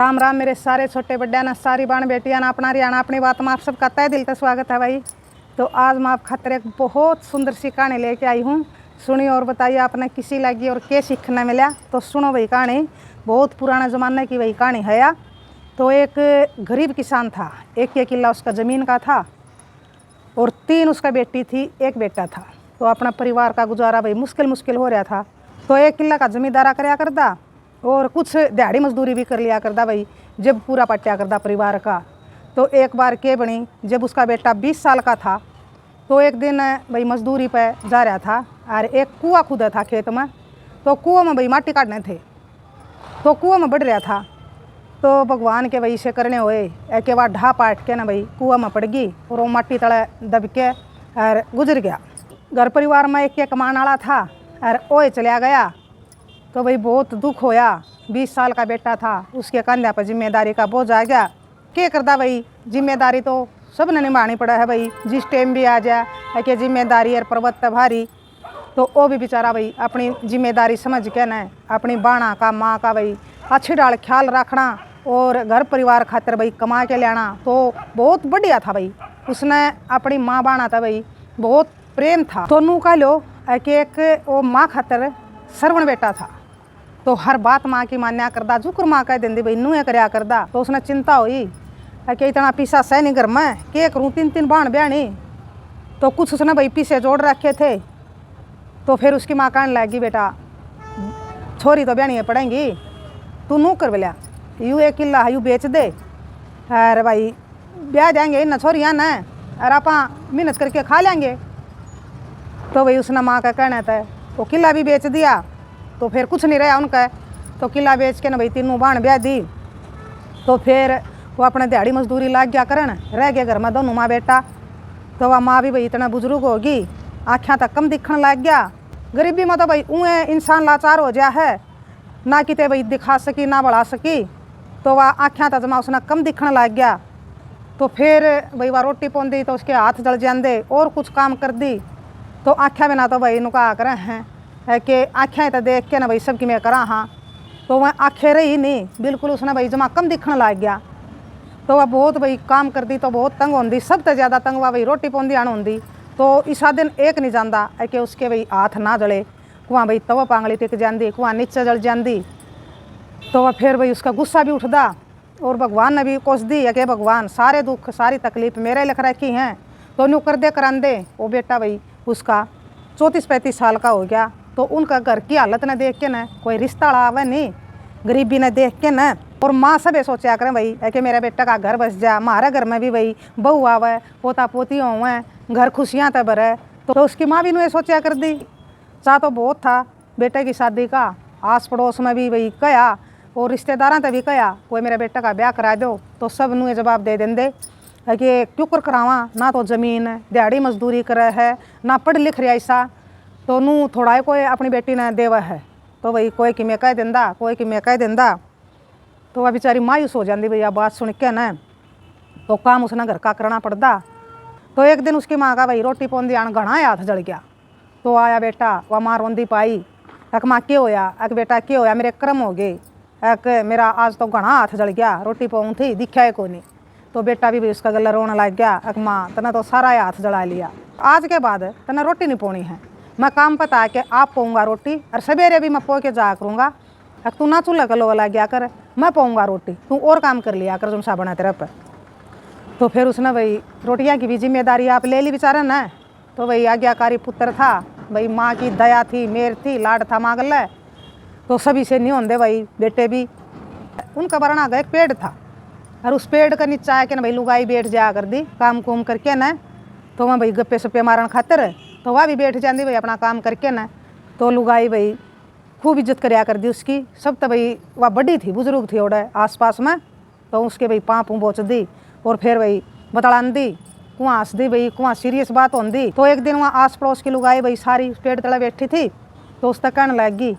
राम राम मेरे सारे छोटे बड्डा ना सारी बाण बेटियां ना अपना हरियाणा अपनी बात में आप सबका तय दिल से स्वागत है भाई। तो आज मैं आप खातर एक बहुत सुंदर सी कहानी लेके आई हूँ। सुनिए और बताइए आपने किसी लगी और क्या सीखने मिला। तो सुनो भाई, कहानी बहुत पुराने ज़माने की वही कहानी है या। तो एक गरीब किसान था, एक किला उसका ज़मीन का था और 3 उसका बेटी थी, एक बेटा था। तो अपना परिवार का गुजारा भाई मुश्किल हो रहा था। तो एक किला का जमींदारा कराया करता और कुछ दिहाड़ी मजदूरी भी कर लिया करता भाई, जब पूरा पट्या करता परिवार का। तो एक बार के बनी, जब उसका बेटा 20 साल का था तो एक दिन भाई मजदूरी पे जा रहा था और एक कुआं खुदा था खेत में। तो कुआं में भाई माटी काटने थे, तो कुआं में बढ़ रहा था। तो भगवान के वही से करने हुए एक बार ढा पाट के ना भाई कुआं में पड़ गई और वो माटी तले दब के और गुजर गया। घर परिवार में एक कमाने वाला था और ओए चला गया। तो भाई बहुत दुख होया। 20 साल का बेटा था, उसके कंधे पर जिम्मेदारी का बोझ आ गया। क्या करता भाई, जिम्मेदारी तो सब ने निभानी पड़ा है भाई। जिस टाइम भी आ जाए कि जिम्मेदारी और पर्वत भारी, तो वो भी बेचारा भाई अपनी जिम्मेदारी समझ के न अपनी बाणा का माँ का भाई अच्छी डाल ख्याल रखना और घर परिवार खातिर भाई कमा के लाना तो बहुत बढ़िया था भाई। उसने अपनी माँ बाणा था भाई बहुत प्रेम था। तो नू कह लो कि एक वो माँ खातिर सरवण बेटा था, तो हर बात माँ की मान्या करदा, जुकर माँ कह देंदी भाई नू करया करदा। तो उसने चिंता हुई कि इतना पीसा सह नहीं घर में, क्या करूँ 3 बाण ब्याणी। तो कुछ उसने भाई पीछे जोड़ रखे थे। तो फिर उसकी माँ कहने लगी, बेटा छोरी तो ब्याणी पड़ेंगी, तू नू कर बोलिया यू एक किला है यू बेच दे अरे भाई ब्याह जाएंगे इन छोरियाँ न और आप मेहनत करके खा लेंगे। तो भाई उसने माँ का कहना था, वो किला भी बेच दिया। तो फिर कुछ नहीं रहा उनका। तो किला बेच के ना भाई 3 बाण ब्याह दी। तो फिर वो अपने दिहाड़ी मजदूरी लाग गया करन, रह गए घर में दोनों माँ बेटा। तो वह माँ भी भाई इतना बुजुर्ग होगी, आँखें तक कम दिखने लग गया। गरीबी में तो भाई ऊँ इंसान लाचार हो गया है, ना किते भाई दिखा सकी ना बढ़ा सकी। तो वह आँखें तक जमा उसने कम दिखने लग गया। तो फिर भाई वह रोटी पौंदी तो उसके हाथ जल जाते और कुछ काम कर दी। तो आँखें बिना तो भाई नुका कर हैं है कि आँखें तो देख के ना भाई सबकी मैं करा हाँ। तो वह आँखें रही नहीं बिल्कुल, उसने भाई जमा कम दिखने लग गया। तो वह बहुत भाई काम कर दी तो बहुत तंग होंगी, सब तो ज़्यादा तंग वह भाई रोटी पौंदी आन होंगी। तो इसा दिन एक नहीं जाता है कि उसके भाई हाथ ना जले, कुआं भाई तवा पांगली टिक जाती, कुआं नीचे जल जाती। तो वह फिर भाई उसका गुस्सा भी उठदा और भगवान ने भी कोस दी है कि भगवान सारे दुख सारी तकलीफ मेरे लिख रखी हैं तो न्यू कर दे करांदे। वो बेटा भाई उसका 34-35 साल का हो गया। तो उनका घर की हालत ने देख के न कोई रिश्ता आवे नहीं, गरीबी ने देख के न। और माँ सब ये सोचा करें भाई है कि मेरे बेटा का घर बस जा, हमारे घर में भी भाई बहू आवे, पोता पोती होवे, घर खुशियाँ तो भरे। तो उसकी माँ भी ने सोचा कर दी। चाह तो बहुत था बेटे की शादी का, आस पड़ोस में भी भाई कहा और रिश्तेदारों से भी कहा कोई मेरे बेटा का ब्याह करा दो। तो सब नुए जवाब दे देंगे कि क्यों कर करावा, ना तो ज़मीन दिहाड़ी मजदूरी करे है, ना पढ़ लिख रहा ऐसा, तो नू थोड़ा कोई अपनी बेटी ने देवा है। तो भाई कोई कि मैं कह देंदा, कोई कि मैं कह देंदा। तो वह बेचारी मायूस हो जाती भैया बात सुन के न। तो काम उसने घर का करना पड़ता। तो एक दिन उसकी माँ का भाई रोटी पौंदी आन घना हाथ जल गया। तो आया बेटा, वह माँ रोंदी पाई, एक माँ क्या होया, एक बेटा क्या होया, मेरे कर्म हो गए, एक मेरा आज तो घना हाथ जल गया, रोटी पाऊँ थी दिखा है को नहीं। तो बेटा भी उसका गला रोने लग गया, एक माँ तने तो सारा हाथ जला लिया, आज के बाद तने रोटी नहीं पानी है, मैं काम पता है कि आप पाऊँगा रोटी और सवेरे भी मैं पो के जा करूँगा। तू ना चूल्हा का लोहा लग गया कर, मैं पाऊँगा रोटी, तू और काम कर लिया कर जुमसा बना तेरे पर। तो फिर उसने भाई रोटियाँ की भी जिम्मेदारी आप ले ली बेचारा न। तो भाई आज्ञाकारी पुत्र था भाई, माँ की दया थी, मेर थी, लाड था माँ गल। तो सभी से नहीं होंगे भाई बेटे भी। उनका बरना गया एक पेड़ था और उस पेड़ का नीचे आके ना भाई लुगाई बैठ जाया कर दी काम कुम करके न। तो वहाँ भाई गप्पे सप्पे मारन खातर तो वह भी बैठ जाती भाई अपना काम करके न। तो लुगाई भाई खूब इज्जत कराया कर दी उसकी। सब तो भाई वह बड़ी थी, बुजुर्ग थी ओडे आस पास में। तो उसके भाई पाँव बोच दी और फिर भाई बतलान दी, कुआं हंस दी भाई, कुआं सीरियस बात होंगी। तो एक दिन वहाँ आस पड़ोस की लुगाई भाई सारी पेड़ तले बैठी थी। तो उस तक कहने लगी,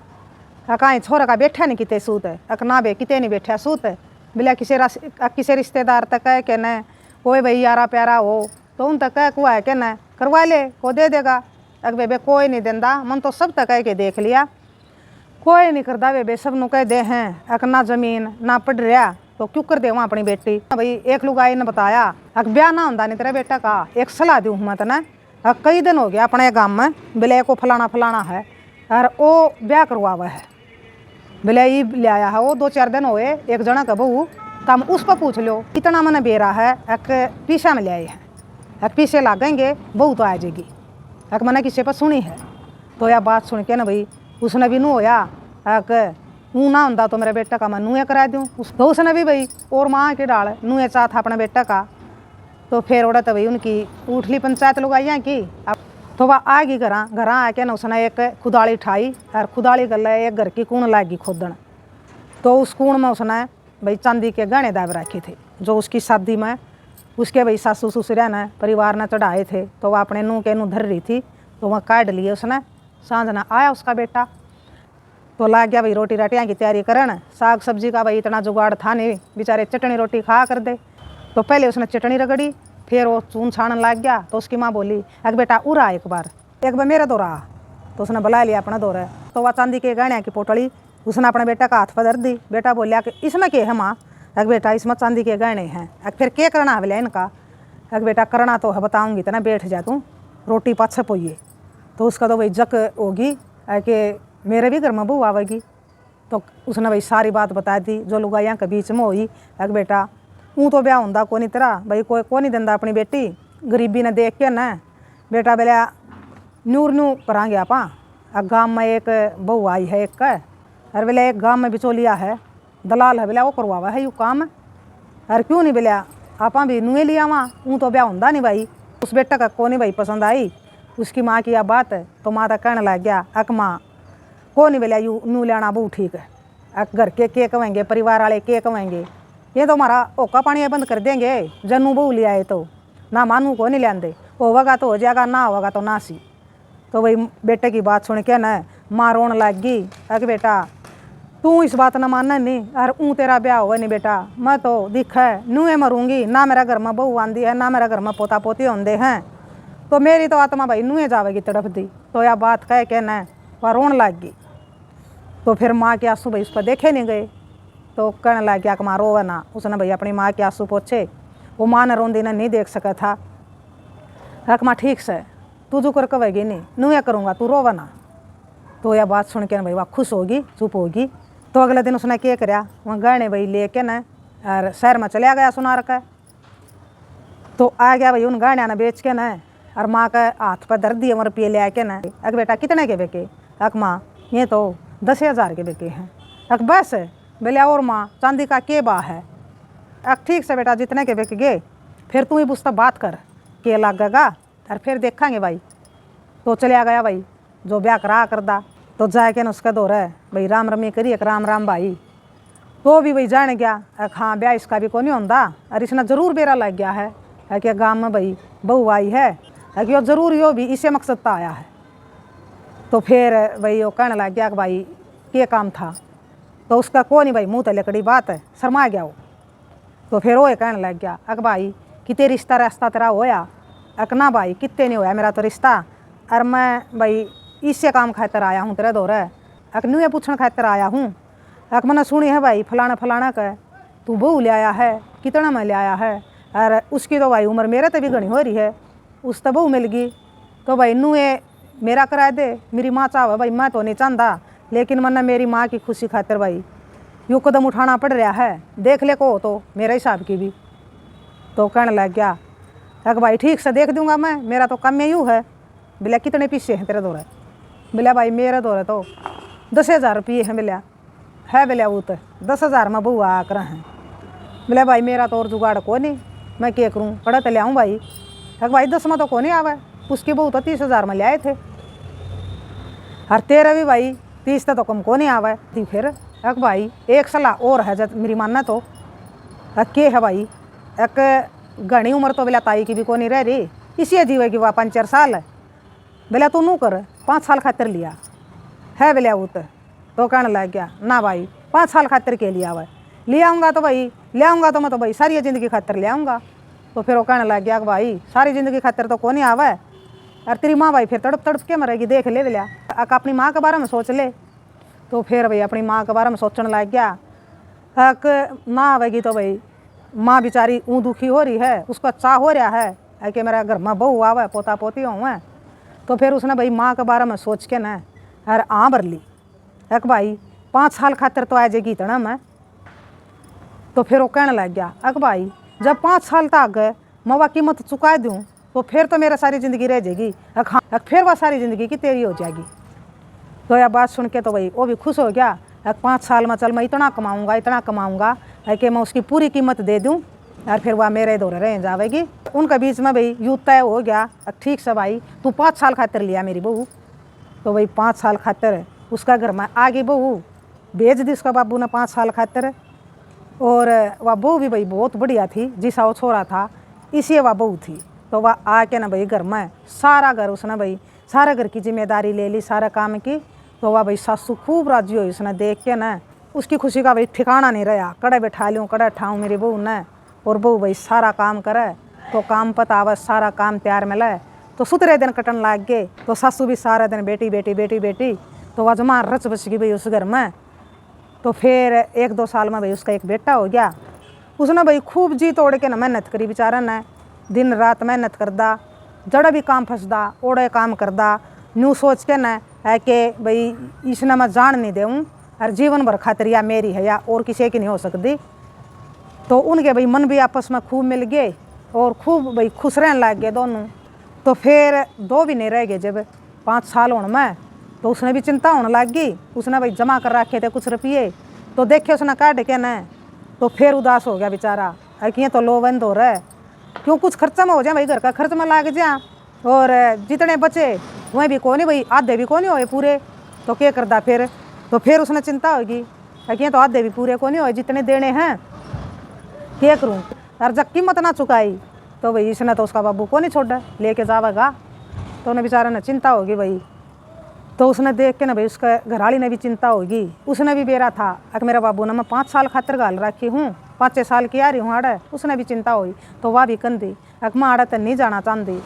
कहीं छोरा का बैठा नहीं किते सूत है, अक ना बे किते नहीं बैठा सूत है। बिला किसी रिश्तेदार तक कह के न कोई भाई यारा प्यारा हो तो उन तक कह कुआ है कि न करवा ले, को दे देगा। अक बे कोई नहीं देंदा, मन तो सब तक कह के देख लिया, कोई नहीं करदा। वे सब नु कह दे हैं, अक ना ज़मीन ना पढ़ रहा तो क्यों कर दे वहाँ अपनी बेटी भाई। एक लुगाई ने बताया अक ब्याह ना होता नहीं तेरा बेटा का, एक सलाह दूँ मैं तना, कई दिन हो गया अपने गाँव में बिले को फलाना फलाना है और वो ब्याह करवावा है, बिले ये ले आया है वो 2-4 दिन हुए, एक जना का बहू तम उस पर पूछ लो कितना मैंने बेरा है, एक पीछा में ले आए हैं, एक पीछे लागेंगे बहू तो आ जाएगी, एक मैंने किसी पर सुनी है। तो यह बात सुन के ना भाई उसने भी नू होया एक नू ना होता तो मेरे बेटा का मैं नूए करा दूँ, तो उसने भी भाई और माँ के डाल नूए चाह था अपने बेटा का। तो फिर उड़ा तो भाई उनकी उठली पंचायत लोग आई की, अब तो वह आ गई घर आके ना उसने एक खुदाली उठाई और खुदाली कर ले एक घर की कूण लागी खोदन। तो उस कूण में उसने भाई चांदी के गहने दाब रखे थे जो उसकी शादी में उसके भाई सासू ससुर ने परिवार ने चढ़ाए थे, तो वह अपने नूह के नूह धर रही थी, तो वह काट लिए उसने। सांझ ना आया उसका बेटा तो ला गया भाई रोटी राटियाँ की तैयारी करन, साग सब्जी का भाई इतना जुगाड़ था नहीं, बेचारे चटनी रोटी खा कर दे। तो पहले उसने चटनी रगड़ी, फिर वो चून छानन लग गया। तो उसकी माँ बोली एक बेटा उरा एक बार मेरे दो रहा, तो उसने बुला लिया अपना दौर। तो वह चांदी के गहने की पोटली उसने अपने बेटा का हाथ पर धर दी। बेटा बोलिया कि इसमें क्या है माँ, एक बेटा इसमें चांदी के गहने हैं, एक फिर क्या करना है बोले इनका, एक बेटा करना तो है बताऊँगी तना बैठ जा तू रोटी पाछे पोइए। तो उसका तो भाई जक होगी कि मेरे भी घर में बहू आवेगी। तो उसने भाई सारी बात बता दी जो लुगाइयाँ के बीच में हुई। एक बेटा ऊँ तो ब्याह होंदा को नहीं तेरा भाई, कोई को नहीं देंदा अपनी बेटी, गरीबी ने देख के न बेटा बोले नूर नू करांगे आप। गाँव में एक बहू आई है एक और बोले एक गाँव में बिचौलिया है दलाल है बोले वो करवावा है यू काम, और क्यों नहीं बोले आप भी नुए लिया वहाँ, ऊँ तो ब्याह होंदा नहीं भाई। उस बेटा का को नहीं भाई पसंद आई उसकी माँ की यह बात है। तो माँ तो कहने लग गया अक माँ को नहीं बोलिया यू नू लेना बहू ठीक है, अक घर के कहेंगे परिवार वाले के कहेंगे, ये तो हमारा ओका पानी बंद कर देंगे जनू बहू ले आए तो ना मानू को नहीं लेंदे, होगा तो हो जाएगा ना होगा तो ना सी। तो वही बेटे की बात सुन के न माँ रोन लग गई, अक बेटा तू इस बात ना मानना नहीं, और ऊँ तेरा ब्याह हुआ नहीं बेटा, मैं तो दिख है नूए मरूंगी, ना मेरा घर में बहू आंदी है ना मेरा घर में पोता पोती होंदे हैं, तो मेरी तो आत्मा भाई नूए जावेगी तड़प दी। तो यह बात कह के न वह रोन लग गई। तो फिर माँ के आंसू भाई उस पर देखे नहीं गए, तो कहने लग गया कि माँ रोवे ना। उसने भाई अपनी माँ के आंसू पोछे, वो माँ ने रोंदी ने नहीं देख सका था। हक माँ ठीक से तू जो कर कहेगी नहीं नूए करूँगा तू रोवे ना। तो यह बात सुन के भाई वह खुश होगी चुप होगी। तो अगले दिन उसने क्या कराया वहाँ गहने भाई लेके न और शहर में चला गया सुनार का। तो आ गया भाई उन गहने ने बेच के न और माँ का हाथ पर धर दिए रुपये ले आके न, अक बेटा कितने के बेके, अक माँ ये तो 10,000 के बेके हैं, अक बस बोले और माँ चांदी का के बा है, अक ठीक से बेटा जितने के बेके गे फिर तू ही उससे बात कर के लगेगा और फिर देखेंगे भाई। तो चलिया गया भाई जो ब्याह करा करदा। तो जाके न उसका दौर है भाई राम रमी करी एक राम राम भाई। तो भी भाई जान गया हाँ ब्याह इसका भी को नहीं होंदा, और इसने ज़रूर बेरा लग गया है कि गाँव में भाई बहू आई है कि वो ज़रूर यो भी इसे मकसद तो आया है। तो फिर भाई वो कहने लग गया कि भाई ये काम था, तो उसका को नहीं भाई मुँह तो लकड़ी बात है शर्मा गया वो। तो फिर वो कहने लग गया अक भाई कि तेरी रिश्ता रास्ता तेरा होया, अक ना भाई कितने नहीं होया मेरा तो रिश्ता, और मैं भाई इससे काम खातर आया हूँ तेरे दौर, अक न्यू पूछने खातर आया हूँ, अक मैंने सुनी है भाई फलाना फलाना का तू बहू ले आया है, कितना मैं ले आया है, और उसकी तो भाई उम्र मेरे तो भी घनी हो रही है, उस तो बहू मिल गई, तो भाई नूए मेरा करा दे। मेरी माँ चाहे भाई मैं तो नहीं चाहता, लेकिन मैंने मेरी माँ की खुशी खातिर भाई यूँ कदम उठाना पड़ रहा है, देख ले को तो मेरे हिसाब की भी। तो कहने लग गया अक भाई ठीक से देख दूंगा मैं, मेरा तो कम में यूँ है। बोला कितने पीछे हैं तेरे दौरे, बोला भाई मेरे दौरे तो 10,000 रुपये हैं। बोला है बोला वो तो 10,000 में बहू आ कर हैं। बोला भाई मेरा तो और जुगाड़ को नहीं, मैं क्या करूँ पड़ा तो ले आऊँ भाई। अक भाई 10 में तो को नहीं आवा, उसकी बहू तो 30,000 में ले आए थे, और तेरा भी भाई 30 तो कम को नहीं आवा थी। फिर अक भाई एक सलाह और है जब मेरी मानना तो अक के है भाई, एक घनी उम्र तो बोला ताई की भी को नहीं रह रही, इसी जीवेगी वह 5-4 साल। बोला तू नू कर 5 साल खातिर लिया है बोला वो तो कहने लग गया ना भाई 5 साल खातिर के लिया हुआ ले आऊँगा, तो भाई ले आऊँगा तो मैं तो भाई सारी ज़िंदगी खातिर ले आऊँगा। तो फिर वो कहने लग गया कि भाई सारी ज़िंदगी खातिर तो को नहीं आवा है, और तेरी माँ भाई फिर तड़प तड़प के मरेगी, देख ले बोला अपनी माँ के बारे में सोच ले। तो फिर भाई अपनी माँ के बारे में सोचने लग गया ना आवेगी तो भाई माँ बेचारी ऊँ दुखी हो रही है, उसका चाह हो रहा है कि मेरा घर में बहू आवे, पोता पोती हों। तो फिर उसने भाई माँ के बारे में सोच के ना अरे भर ली एक भाई 5 साल खातिर तो आ जाएगी इतना मैं। तो फिर वो कहने लग गया अक भाई जब 5 साल तक मैं वह कीमत चुका दूँ तो फिर तो मेरा सारी ज़िंदगी रह जाएगी, फिर वह सारी ज़िंदगी की तेरी हो जाएगी। तो यह बात सुन के तो भाई वो भी खुश हो गया। 5 साल में चल मैं इतना कमाऊँगा कि मैं उसकी पूरी कीमत दे दूँ और फिर वह मेरे दौरे रह जाएगी। उनके बीच में भाई यूँ तय हो गया ठीक से भाई तू 5 साल खातिर लिया मेरी बहू। तो भाई 5 साल खातिर उसका घर में आगे बहू भेज दी उसका बाबू ने 5 साल खातिर। और वह बहू भी भाई बहुत बढ़िया थी, जिसा वो छोरा था इसी वह बहू थी। तो वह आके ना भाई घर में सारा घर उसने भाई सारा घर की जिम्मेदारी ले ली, सारा काम की। तो वह भाई सासू खूब राजी हुई उसने देख के ना, उसकी खुशी का भाई ठिकाना नहीं रहा। कड़े बैठा लूँ कड़े ठाऊँ मेरी बहू ने, और बहू भाई सारा काम करे तो काम पता सारा काम तैयार मिले। तो सुतरे दिन कटन लाग गए। तो सासू भी सारा दिन बेटी बेटी बेटी बेटी। तो वह जमा रच बच गई भाई उस घर में। तो फिर 1-2 साल में भाई उसका एक बेटा हो गया। उसने भाई खूब जी तोड़ के ना मेहनत करी बेचारा ने, दिन रात मेहनत करदा, जड़ा भी काम फंसदा ओड़े काम करदा, न्यू सोच के ना है कि भाई इसने मैं जान नहीं दूँ और जीवन भर खातिर या मेरी है या और किसी की नहीं हो सकती। तो उनके भाई मन भी आपस में खूब मिल गए और खूब भाई खुश रहने लग गए दोनों। तो फिर 2 भी नहीं रह गए जब 5 साल होने में। तो उसने भी चिंता होने लग गई। उसने भाई जमा कर रखे थे कुछ रुपये, तो देखे उसने काट के न, तो फिर उदास हो गया बेचारा कि ये तो लो बंद हो रहा है, क्यों कुछ खर्चा में हो जाए भाई, घर का खर्च में लाग जा। और जितने बचे वह भी कौन भाई आधे भी कौन होए पूरे, तो क्या करता फिर। तो फिर उसने चिंता होगी कि ये तो आधे भी पूरे कौन होए, जितने देने हैं क्या करूँ। और जब कीमत ना चुकाई तो भाई इसने तो उसका बाबू को नहीं छोड़ा, लेके जावेगा। तो उन्हें बेचारा ने चिंता होगी भाई। तो उसने देख के ना भाई उसका घरवाली ने भी चिंता होगी। उसने भी बेरा था कि मेरा बाबू ने मैं 5 साल खातिर गाल रखी हूँ, 5 साल की आ रही हूँ आड़े। उसने भी चिंता हुई तो वह भी कंदी मैं आड़े तो नहीं जाना चाहती,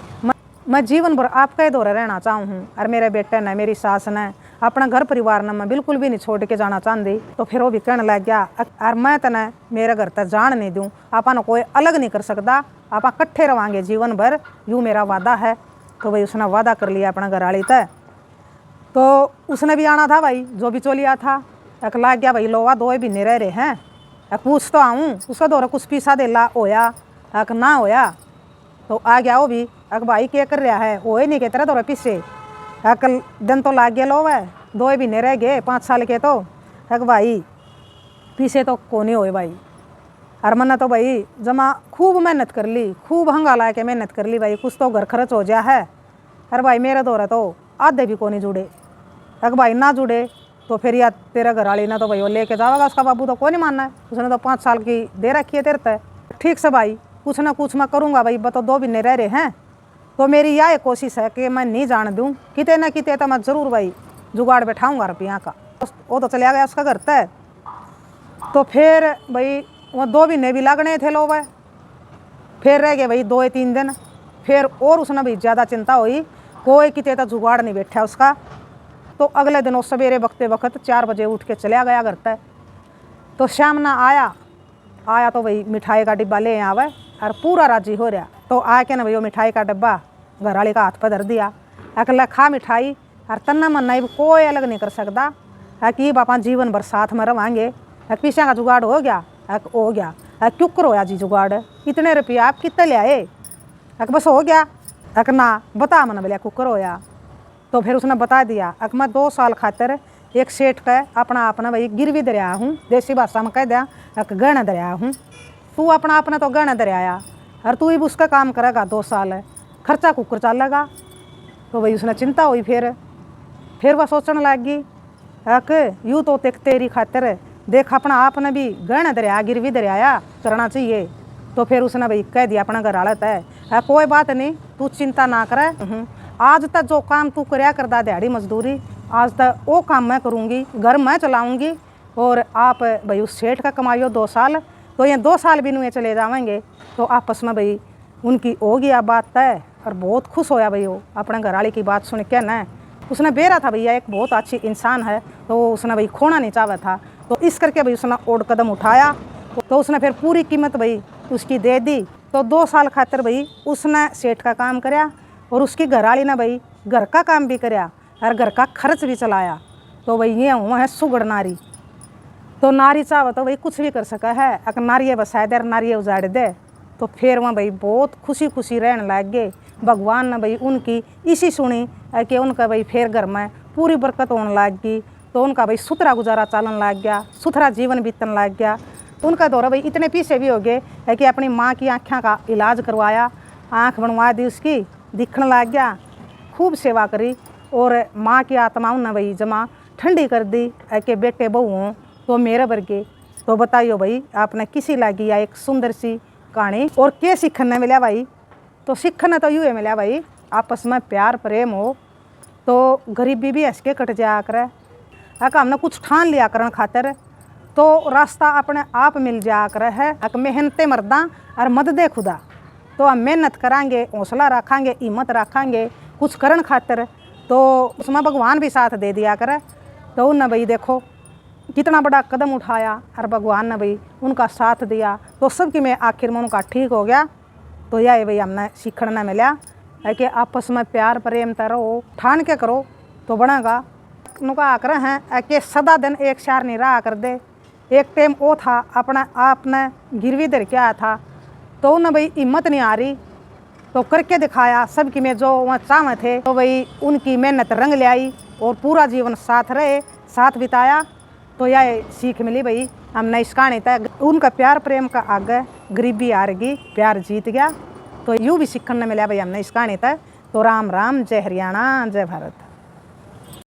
मैं जीवन भर आपके दौरे रहना चाहूँ हूँ। और मेरे बेटे ने मेरी सास ने अपना घर परिवार ने मैं बिल्कुल भी नहीं छोड़ के जाना चाहती। तो फिर वो भी कहने लग गया और मैं तने मेरे घर तक जान नहीं दूँ, आपा कोई अलग नहीं कर सकता, आप इकट्ठे रवांगे जीवन भर, यूँ मेरा वादा है। तो भाई उसने वादा कर लिया अपना घरवाली तय। तो उसने भी आना था भाई, जो भी चोलिया था। एक लाग गया भाई लोवा 2 भी नहीं रह रहे हैं, एक पूछ तो आऊँ उसका दौरा कुछ पीसा दे ला होया एक ना होया। तो आ गया वो भी एक भाई क्या कर रहा है, वो ही नहीं कहते रहे दौरा पीछे। एक दिन तो लाग गया लोवा 2 भी नहीं रह गए 5 साल के। तो एक भाई पीछे तो कौन ही होए भाई। और मैंने तो भाई जमा खूब मेहनत कर ली, खूब हंगा ला के मेहनत कर ली भाई, कुछ तो घर खर्च हो जा है। अरे भाई मेरे दौरा तो आधे भी को नहीं जुड़े। अगर भाई ना जुड़े तो फिर या तेरा घरवाली ना तो भाई वो लेके जाएगा, उसका बाबू तो कौन नहीं मानना है, उसने तो 5 साल की दे रखी है तेरे तय। ठीक से भाई कुछ ना कुछ मैं करूँगा भाई, बतो 2 भी नहीं रह रहे हैं। तो मेरी यह कोशिश है कि मैं नहीं जान दूँ, किते ना किते तो मैं ज़रूर भाई जुगाड़ बैठाऊँगा रुपया का। वो तो चले गया उसका घर तय। तो फिर भाई वो 2 महीने भी लगने थे लो भाई, फिर रह गए भाई 2-3 दिन। फिर और उसने भाई ज़्यादा चिंता हुई, कोई किते तो जुगाड़ नहीं बैठा उसका। तो अगले दिन वो सवेरे वक्ते वक्त 4 बजे उठ के चला गया घर तक। तो शाम ना आया तो भाई मिठाई का डिब्बा ले आवे और पूरा राजी हो रहा। तो आके ना भाई वो मिठाई का डिब्बा घरवाली का हाथ पर धर दिया, अकेला खा मिठाई। और तन्ना मन्ना भी कोई अलग नहीं कर सकता है कि बापा जीवन भर साथ में रवांगे। पीछे का जुगाड़ हो गया, हो गया क्यों करोया जी जुगाड़, इतने रुपया आप कितने ले आए, बस हो गया ना बता मन बोलिया कुकर होया। तो फिर उसने बता दिया मैं 2 साल खातिर एक सेठ का अपना भाई गिरवी दरिया हूँ, देसी भाषा में कह दिया गहना दरिया हूँ। तू अपना तो गहना दरियाया और तू ही उसका काम करेगा 2 साल, खर्चा कुकर चलेगा। तो भाई उसने चिंता हुई। फिर वह सोचने लग गई यूँ तो तेरी खातिर देख अपना आपने भी गहना दरिया गिरवी दरियाया करना चाहिए। तो फिर उसने भाई कह दिया अपना घर हालत है कोई बात नहीं, तू चिंता ना करे, आज तक जो काम तू करया करदा दिहाड़ी मजदूरी, आज तक वो काम मैं करूँगी, घर मैं चलाऊँगी। और आप भाई उस सेठ का कमाइयो 2 साल, तो ये 2 साल भी नुए चले जाएंगे। तो आपस में भाई उनकी हो गया बात तय। और बहुत खुश होया भाई वो अपने घरवाली की बात सुन के न। उसने बेरा था भैया एक बहुत अच्छी इंसान है, तो उसने भाई खोना नहीं चाहा था। तो इस करके भाई उसने और कदम उठाया। तो उसने फिर पूरी कीमत भाई उसकी दे दी। तो 2 साल खातर भाई उसने सेठ का काम कराया और उसकी घरवाली ने भाई घर का काम भी कराया और घर का खर्च भी चलाया। तो भाई ये हुआ है सुगड़ नारी। तो नारी चाहे तो भाई कुछ भी कर सका है। अगर नारी बसाए दे नारी उजाड़ दे तो फिर वहाँ भाई बहुत खुशी खुशी रहने लग गए। भगवान ने भाई उनकी इसी सुनी कि उनका भाई फिर घर में पूरी बरकत होने लग गई। तो उनका भाई सुथरा गुजारा चलन लग गया, सुथरा जीवन बीतने लग गया। उनका दौरा भाई इतने पीछे भी हो गए है कि अपनी माँ की आँखों का इलाज करवाया, आँख बनवा दी उसकी, दिखने लग गया, खूब सेवा करी और माँ की आत्मा उन्हें भाई जमा ठंडी कर दी कि बेटे बहू हों तो मेरे वर्गे। तो बताइयो भाई आपने किसी लगी या एक सुंदर सी कहानी। और क्या सीखने मिला भाई? तो सीखने तो यूँ मिला भाई, आपस में प्यार प्रेम हो तो गरीबी भी हंस के कट जाया करे। अगर हमने कुछ ठान लिया करने खातिर तो रास्ता अपने आप मिल जाया करे है। अगर मेहनतें मर्दा और मददे खुदा, तो हम मेहनत करांगे, हौसला रखेंगे, हिम्मत रखेंगे कुछ करने खातिर, तो उसमें भगवान भी साथ दे दिया करे। तो उन्हें भाई देखो कितना बड़ा कदम उठाया और भगवान ने भाई उनका साथ दिया। तो सबकी में आखिर में उनका ठीक हो गया। तो यह भाई हमने सीखने मिला है कि आपस में प्यार प्रेम रहो, ठान के करो तो बनेगा। उनका आग्रह है कि सदा दिन एक शार नहीं रहा कर दे। एक टाइम वो था अपना आपने गिरवी धर के आया था तो उन्हें भाई हिम्मत नहीं आ रही तो करके दिखाया। सबकी में जो वहाँ चाहते थे तो भाई उनकी मेहनत रंग ले आई और पूरा जीवन साथ रहे, साथ बिताया। तो यह सीख मिली भाई हमने इस कहानी तक। उनका प्यार प्रेम का आगे गरीबी हार गई, प्यार जीत गया। तो यूँ भी सीखने मिला भाई हमने इस कहानी तक। तो राम राम, जय हरियाणा, जय भारत।